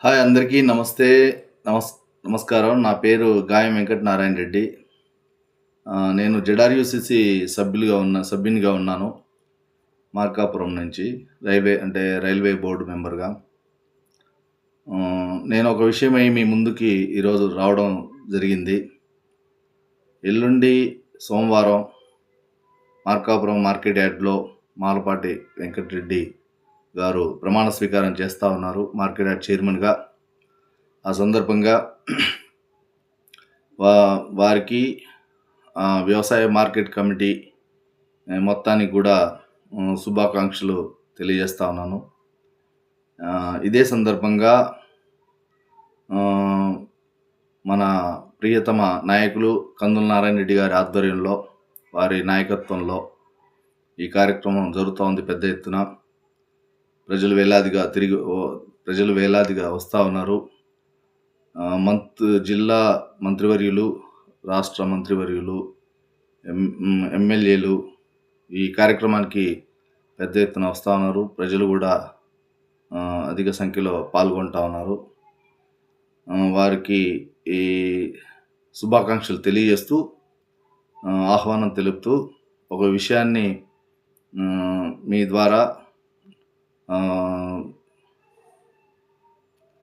Hi అందరికీ నమస్తే. నమస్ నమస్కారం. నా పేరు గాయం వెంకట నారాయణ రెడ్డి. నేను జెడ్ఆర్‌యూసీసీ సభ్యునిగా ఉన్నాను. మార్కాపురం నుంచి రైల్వే బోర్డ్ మెంబర్‌గా. నేను ఒక విషయమై మీ ముందుకి ఈరోజు రావడం జరిగింది. ఎల్లుండి సోమవారం మార్కాపురం మార్కెట్ యార్డ్‌లో మాలపాటి వెంకటరెడ్డి గారు ప్రమాణ స్వీకారం చేస్తా ఉన్నారు మార్కెట్ యార్డ్ చైర్మన్‌గా. ఆ సందర్భంగా వారికి వ్యవసాయ మార్కెట్ కమిటీ మొత్తానికి కూడా శుభాకాంక్షలు తెలియజేస్తా ఉన్నాను. ఇదే సందర్భంగా మన ప్రియతమ నాయకులు కందుల నారాయణ రెడ్డి గారి ఆధ్వర్యంలో, వారి నాయకత్వంలో ఈ కార్యక్రమం జరుగుతూ ఉంది పెద్ద ఎత్తున. ప్రజలు వేలాదిగా వస్తూ ఉన్నారు. జిల్లా మంత్రివర్యులు, రాష్ట్ర మంత్రివర్యులు, ఎమ్మెల్యేలు ఈ కార్యక్రమానికి పెద్ద ఎత్తున వస్తూ ఉన్నారు. ప్రజలు కూడా అధిక సంఖ్యలో పాల్గొంటూ ఉన్నారు. వారికి ఈ శుభాకాంక్షలు తెలియజేస్తూ, ఆహ్వానం తెలుపుతూ ఒక విషయాన్ని మీ ద్వారా